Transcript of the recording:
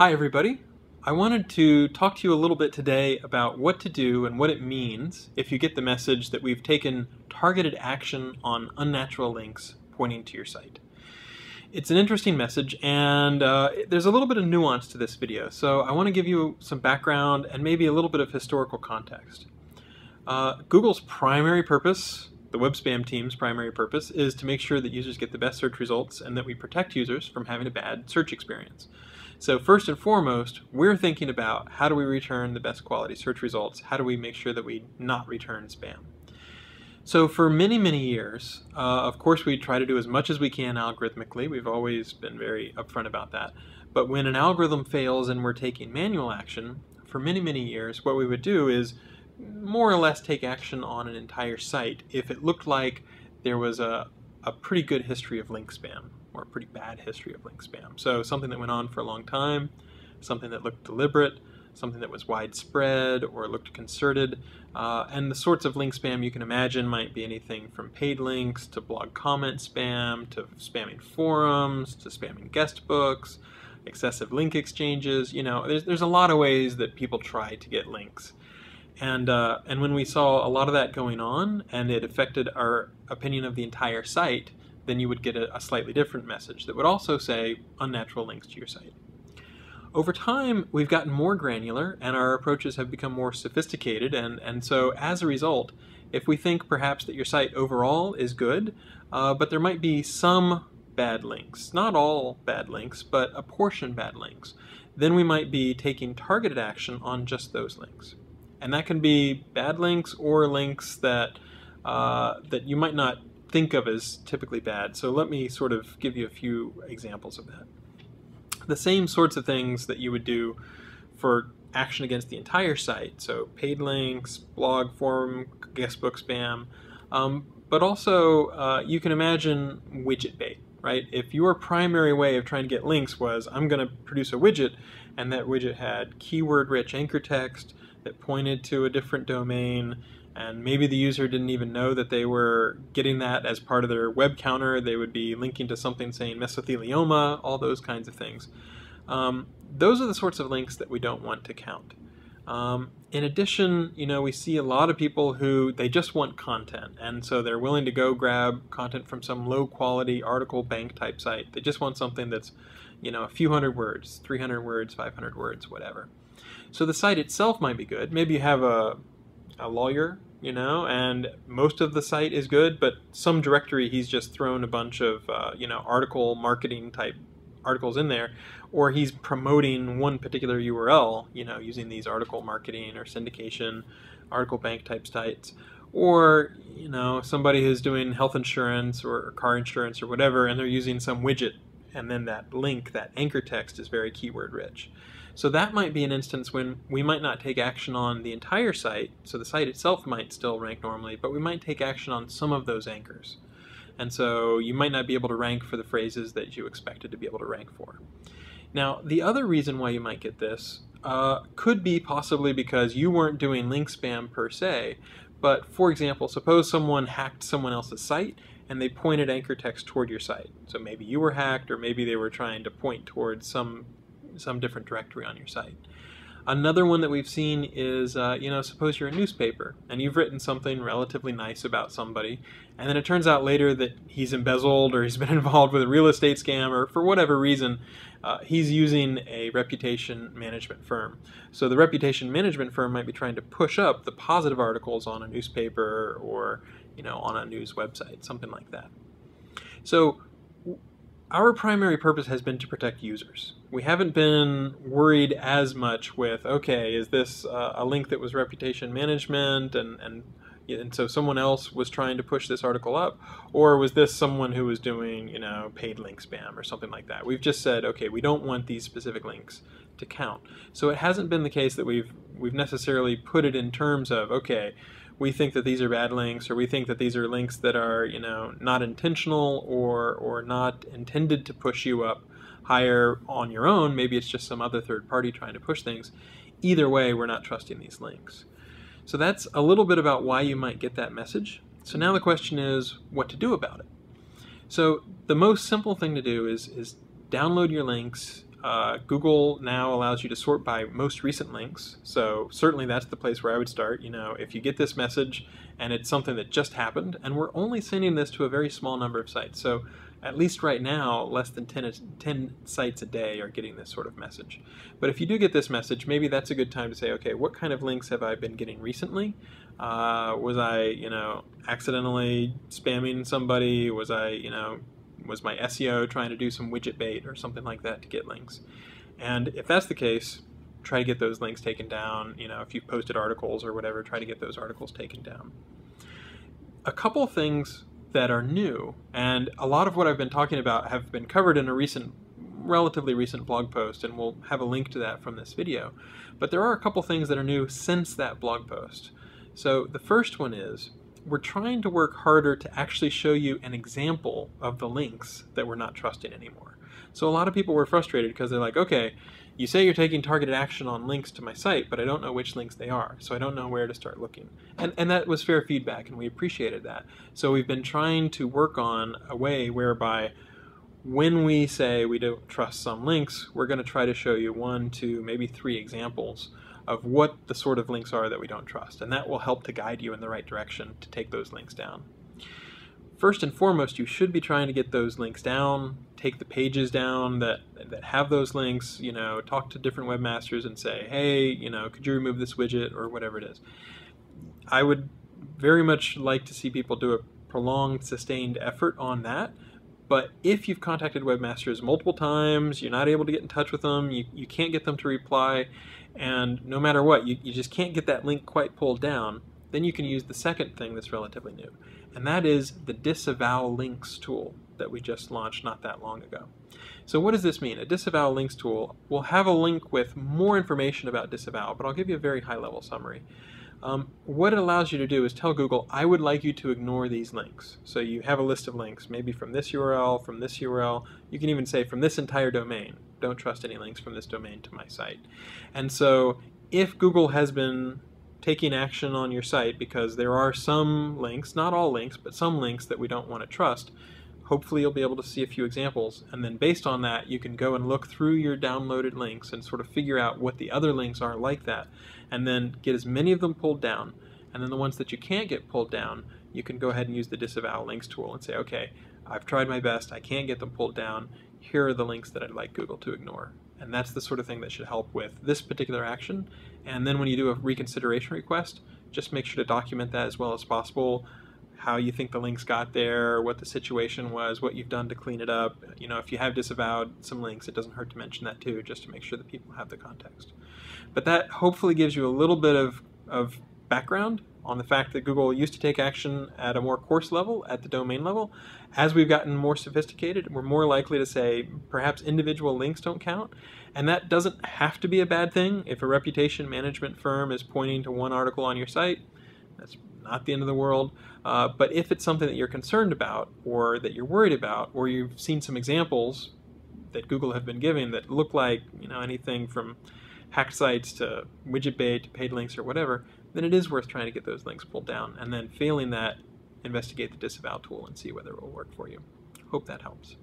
Hi everybody. I wanted to talk to you a little bit today about what to do and what it means if you get the message that we've taken targeted action on unnatural links pointing to your site. It's an interesting message, and there's a little bit of nuance to this video, so I want to give you some background and maybe a little bit of historical context. Google's primary purpose, the web spam team's primary purpose, is to make sure that users get the best search results and that we protect users from having a bad search experience. So first and foremost, we're thinking about how do we return the best quality search results? How do we make sure that we not return spam? So for many, many years, of course we try to do as much as we can algorithmically. We've always been very upfront about that. But when an algorithm fails and we're taking manual action, for many, many years, what we would do is more or less take action on an entire site if it looked like there was a pretty good history of link spam, or a pretty bad history of link spam. So something that went on for a long time, something that looked deliberate, something that was widespread or looked concerted, and the sorts of link spam you can imagine might be anything from paid links to blog comment spam, to spamming forums, to spamming guest books, excessive link exchanges. You know, there's a lot of ways that people try to get links. And when we saw a lot of that going on and it affected our opinion of the entire site, then you would get a slightly different message that would also say unnatural links to your site. Over time, we've gotten more granular and our approaches have become more sophisticated, and so as a result, if we think perhaps that your site overall is good, but there might be some bad links, not all bad links, but a portion bad links, then we might be taking targeted action on just those links. And that can be bad links or links that you might not think of as typically bad. So let me sort of give you a few examples of that. The same sorts of things that you would do for action against the entire site, so paid links, blog, forum, guest book spam, but also you can imagine widget bait, right? If your primary way of trying to get links was, I'm going to produce a widget, and that widget had keyword-rich anchor text that pointed to a different domain, and maybe the user didn't even know that they were getting that as part of their web counter. They would be linking to something saying mesothelioma, all those kinds of things. Those are the sorts of links that we don't want to count. In addition, you know, we see a lot of people who they just want content, and so they're willing to go grab content from some low-quality article bank type site. They just want something that's, you know, a few hundred words, 300 words, 500 words, whatever. So the site itself might be good. Maybe you have a lawyer, you know, and most of the site is good, but some directory he's just thrown a bunch of, you know, article marketing type articles in there, or he's promoting one particular URL, you know, using these article marketing or syndication, article bank type sites, or, you know, somebody who's doing health insurance or car insurance or whatever, and they're using some widget, and then that link, that anchor text is very keyword rich. So that might be an instance when we might not take action on the entire site, so the site itself might still rank normally, but we might take action on some of those anchors. And so you might not be able to rank for the phrases that you expected to be able to rank for. Now, the other reason why you might get this could be possibly because you weren't doing link spam per se, but for example, suppose someone hacked someone else's site and they pointed anchor text toward your site. So maybe you were hacked, or maybe they were trying to point towards some different directory on your site. Another one that we've seen is, you know, suppose you're a newspaper and you've written something relatively nice about somebody, and then it turns out later that he's embezzled or he's been involved with a real estate scam, or for whatever reason, he's using a reputation management firm. So the reputation management firm might be trying to push up the positive articles on a newspaper or, you know, on a news website, something like that. So our primary purpose has been to protect users. We haven't been worried as much with, okay, is this a link that was reputation management and so someone else was trying to push this article up, or was this someone who was doing, you know, paid link spam or something like that? We've just said, okay, we don't want these specific links to count. So it hasn't been the case that we've necessarily put it in terms of, okay, we think that these are bad links, or we think that these are links that are, you know, not intentional or not intended to push you up higher on your own. Maybe it's just some other third party trying to push things. Either way, we're not trusting these links. So that's a little bit about why you might get that message. So now the question is what to do about it. So the most simple thing to do is download your links Google now allows you to sort by most recent links, so certainly that's the place where I would start. If you get this message and it's something that just happened, and we're only sending this to a very small number of sites, so at least right now, less than 10 sites a day are getting this sort of message. But if you do get this message, maybe that's a good time to say, okay, what kind of links have I been getting recently? Was I, accidentally spamming somebody? Was my SEO trying to do some widget bait or something like that to get links? And if that's the case, try to get those links taken down. If you've posted articles or whatever, try to get those articles taken down. A couple things that are new, and a lot of what I've been talking about have been covered in a relatively recent blog post, and we'll have a link to that from this video. But there are a couple things that are new since that blog post. So the first one is, we're trying to work harder to actually show you an example of the links that we're not trusting anymore. So a lot of people were frustrated because they're like, okay, you say you're taking targeted action on links to my site, but I don't know which links they are, so I don't know where to start looking. And that was fair feedback, and we appreciated that. So we've been trying to work on a way whereby when we say we don't trust some links, we're going to try to show you 1, 2, maybe 3 examples of what the sort of links are that we don't trust, and that will help to guide you in the right direction to take those links down. First and foremost, you should be trying to get those links down, take the pages down that have those links, talk to different webmasters and say, hey, could you remove this widget or whatever it is. I would very much like to see people do a prolonged, sustained effort on that. But if you've contacted webmasters multiple times, you're not able to get in touch with them, you can't get them to reply, and no matter what, you just can't get that link quite pulled down, then you can use the second thing that's relatively new. And that is the disavow links tool that we just launched not that long ago. So what does this mean? A disavow links tool will have a link with more information about disavow, but I'll give you a very high-level summary. What it allows you to do is tell Google, I would like you to ignore these links. So you have a list of links, maybe from this URL, from this URL. You can even say from this entire domain. Don't trust any links from this domain to my site. And so if Google has been taking action on your site because there are some links, not all links, but some links that we don't want to trust, hopefully you'll be able to see a few examples, and then based on that you can go and look through your downloaded links and sort of figure out what the other links are like that, and then get as many of them pulled down. And then the ones that you can't get pulled down, you can go ahead and use the disavow links tool and say, okay, I've tried my best, I can't get them pulled down, here are the links that I'd like Google to ignore. And that's the sort of thing that should help with this particular action. And then when you do a reconsideration request, just make sure to document that as well as possible, how you think the links got there, what the situation was, what you've done to clean it up. If you have disavowed some links, it doesn't hurt to mention that too, just to make sure that people have the context. But that hopefully gives you a little bit of background on the fact that Google used to take action at a more coarse level, at the domain level. As we've gotten more sophisticated, we're more likely to say perhaps individual links don't count. And that doesn't have to be a bad thing. If a reputation management firm is pointing to one article on your site, that's not the end of the world. But if it's something that you're concerned about, or that you're worried about, or you've seen some examples that Google have been giving that look like anything from hacked sites to widget bait to paid links or whatever, then it is worth trying to get those links pulled down. And then failing that, investigate the disavow tool and see whether it will work for you. Hope that helps.